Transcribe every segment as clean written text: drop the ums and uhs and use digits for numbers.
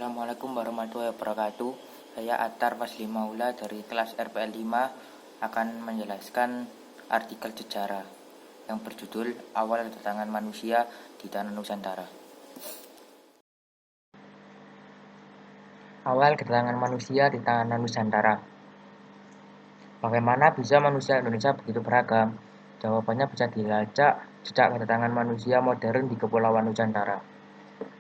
Assalamualaikum warahmatullahi wabarakatuh. Saya Atar Fasli Maula dari kelas RPL 5 akan menjelaskan artikel sejarah yang berjudul Awal Kedatangan Manusia di Tanah Nusantara. Awal kedatangan manusia di tanah Nusantara. Bagaimana bisa manusia Indonesia begitu beragam? Jawabannya bisa dilacak sejak kedatangan manusia modern di Kepulauan Nusantara.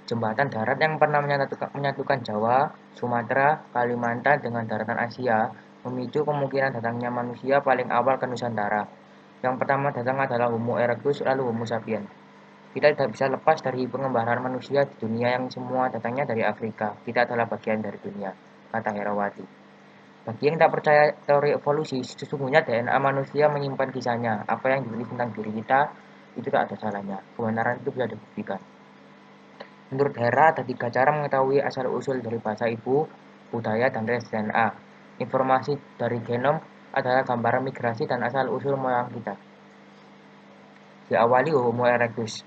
Jembatan darat yang pernah menyatukan Jawa, Sumatera, Kalimantan dengan daratan Asia memicu kemungkinan datangnya manusia paling awal ke Nusantara. Yang pertama datang adalah Homo erectus lalu Homo sapiens. Kita tidak bisa lepas dari pengembaraan manusia di dunia yang semua datangnya dari Afrika. Kita adalah bagian dari dunia, kata Herawati. Bagi yang tak percaya teori evolusi, sesungguhnya DNA manusia menyimpan kisahnya. Apa yang ditulis tentang diri kita, itu tak ada salahnya. Kebenaran itu bisa dibuktikan. Menurut Hera, ada 3 cara mengetahui asal-usul dari bahasa ibu, budaya, dan tes DNA. Informasi dari genom adalah gambaran migrasi dan asal-usul moyang kita. Diawali Homo erectus.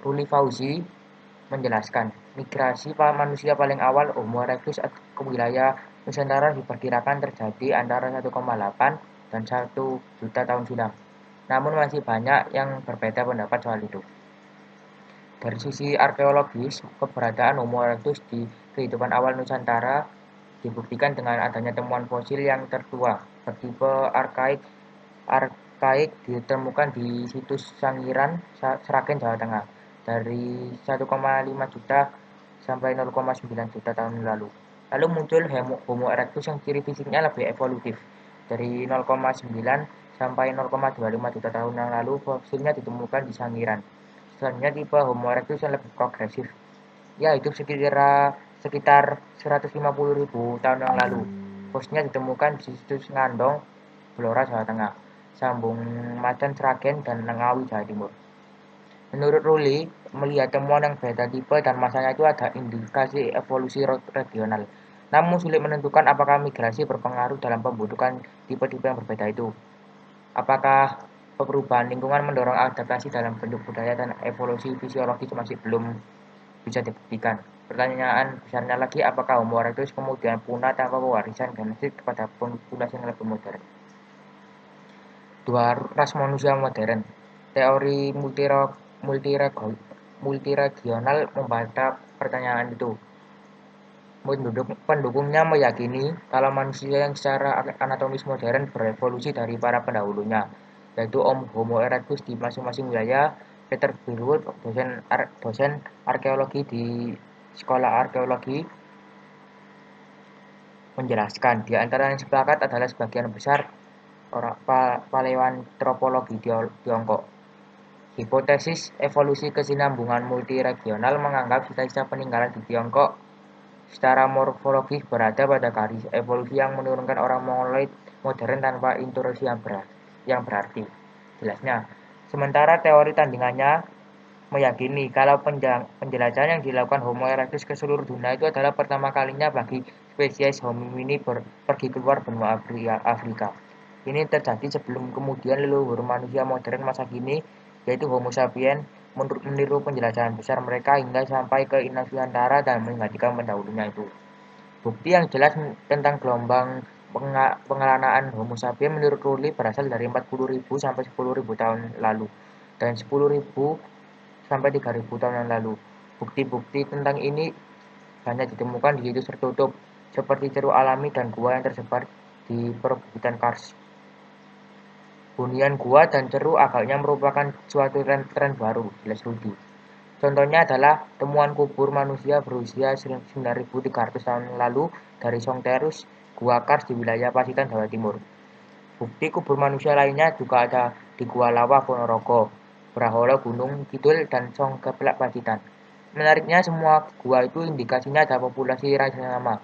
Ruli Fauzi menjelaskan, migrasi manusia paling awal Homo erectus ke wilayah Nusantara diperkirakan terjadi antara 1,8 dan 1 juta tahun silam. Namun masih banyak yang berbeda pendapat soal itu. Dari sisi arkeologis, keberadaan Homo erectus di kehidupan awal Nusantara dibuktikan dengan adanya temuan fosil yang tertua bertipe arkaik ditemukan di situs Sangiran, Sragen, Jawa Tengah dari 1,5 juta sampai 0,9 juta tahun lalu. Lalu muncul Homo erectus yang ciri fisiknya lebih evolutif. Dari 0,9 sampai 0,25 juta tahun yang lalu, fosilnya ditemukan di Sangiran. Selanjutnya tipe Homo erectus yang lebih progresif. Ya, hidup sekitar 150.000 tahun yang lalu. Fosilnya ditemukan di situs Ngandong, Blora, Jawa Tengah, Sambung Macan, Sragen, dan Ngawi, Jawa Timur. Menurut Ruli, melihat temuan yang beda tipe dan masanya itu ada indikasi evolusi regional. Namun sulit menentukan apakah migrasi berpengaruh dalam pembentukan tipe-tipe yang berbeda itu. Apakah perubahan lingkungan mendorong adaptasi dalam bentuk budaya dan evolusi fisiologis masih belum bisa dibuktikan. Pertanyaan besarnya lagi, apakah Homo erectus kemudian punah tanpa pewarisan genetik kepada populasi yang lebih modern? 2. Ras manusia modern. Teori multiregional membantah pertanyaan itu. Pendukungnya meyakini kalau manusia yang secara anatomis modern berevolusi dari para pendahulunya, yaitu Homo erectus di masing-masing wilayah. Peter Birwood, dosen arkeologi di Sekolah Arkeologi, menjelaskan, di antara yang sepakat adalah sebagian besar orang paleoantropologi Tiongkok. Hipotesis evolusi kesinambungan multiregional menganggap sisa-sisa peninggalan di Tiongkok secara morfologis berada pada garis evolusi yang menurunkan orang Mongoloid modern tanpa intrusi yang berarti. Jelasnya, sementara teori tandingannya meyakini kalau penjelajahan yang dilakukan Homo erectus ke seluruh dunia itu adalah pertama kalinya bagi spesies homini pergi keluar benua Afrika. Ini terjadi sebelum kemudian leluhur manusia modern masa kini, yaitu Homo sapiens, meniru penjelajahan besar mereka hingga sampai ke Nusantara dan menggantikan pendahulunya itu. Bukti yang jelas tentang gelombang pengelanaan Homo sapiens menurut Ruli berasal dari 40.000 sampai 10.000 tahun lalu dan 10.000 sampai 3.000 tahun yang lalu. Bukti-bukti tentang ini hanya ditemukan di situs tertutup seperti ceruk alami dan gua yang tersebar di perbukitan Kars. Hunian gua dan ceruk agaknya merupakan suatu tren baru, jelas Rudi. Contohnya adalah temuan kubur manusia berusia 9.300 tahun lalu dari Songterus, Gua Kars di wilayah Pacitan, Jawa Timur. Bukti kubur manusia lainnya juga ada di Gua Lawa, Ponorogo, Braholo, Gunung Kidul, dan Song Geplak, Pacitan. Menariknya, semua gua itu indikasinya ada populasi raja sama,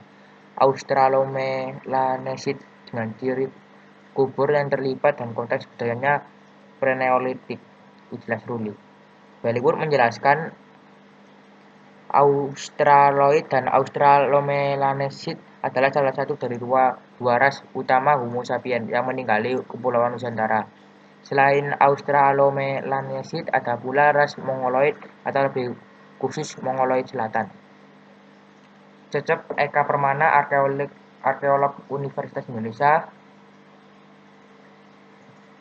Australomelanesid, dengan ciri kubur yang terlibat dan konteks budayanya pre-neolitik, jelas Ruli. Bollywood menjelaskan Australoid dan Australomelanesid adalah salah satu dari dua ras utama Homo sapiens yang meninggali Kepulauan Nusantara. Selain Australomelanesid, ada pula ras Mongoloid atau lebih khusus Mongoloid Selatan. Cecep Eka Permana, arkeolog Universitas Indonesia,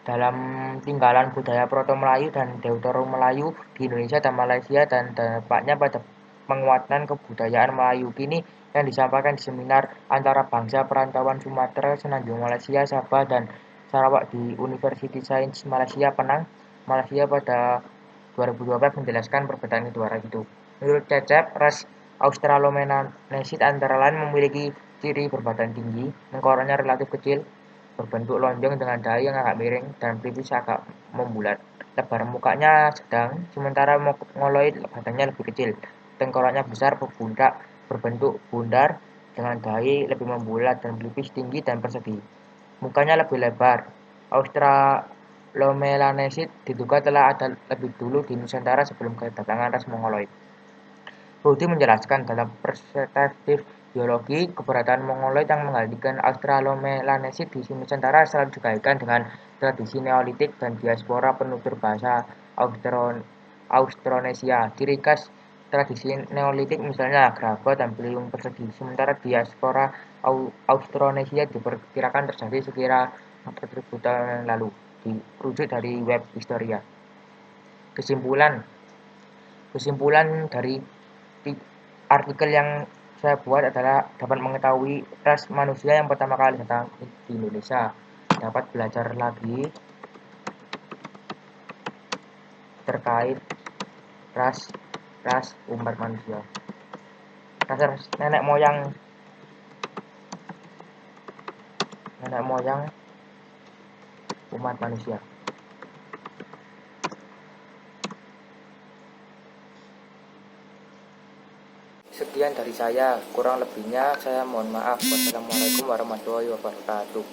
dalam tinggalan budaya Proto Melayu dan Deutero Melayu di Indonesia dan Malaysia dan dampaknya pada penguatan kebudayaan Melayu kini yang disampaikan di seminar antara bangsa perantauan Sumatera, Semenanjung Malaysia, Sabah dan Sarawak di University Science Malaysia Penang, Malaysia pada 2012 menjelaskan perbedaan kedua ras itu. Menurut Cecep, ras Australomelanesis antara lain memiliki ciri berbadan tinggi, tengkoraknya relatif kecil, berbentuk lonjong dengan dahi yang agak miring dan pelipis agak membulat. Lebar mukanya sedang, sementara mongoloid badannya lebih kecil. Tengkoraknya besar, berbentuk bundar dengan dahi lebih membulat dan pelipis tinggi dan persegi. Mukanya lebih lebar. Australomelanesis diduga telah ada lebih dulu di Nusantara sebelum kedatangan ras Mongoloid. Rudi menjelaskan, dalam perspektif biologi, keberadaan Mongoloid yang menggantikan Australomelanesis di Nusantara selalu dikaitkan dengan tradisi Neolitik dan diaspora penutur bahasa Austronesia. Ciri khas tradisi Neolitik misalnya gerabah dan beliung persegi, sementara diaspora Austronesia diperkirakan terjadi sekira 4.000 tahun yang lalu. Dirujuk dari web Historia. Kesimpulan dari artikel yang saya buat adalah dapat mengetahui ras manusia yang pertama kali datang di Indonesia, dapat belajar lagi terkait ras umat manusia, ras nenek moyang umat manusia. Sekian dari saya, kurang lebihnya saya mohon maaf. Wassalamualaikum warahmatullahi wabarakatuh.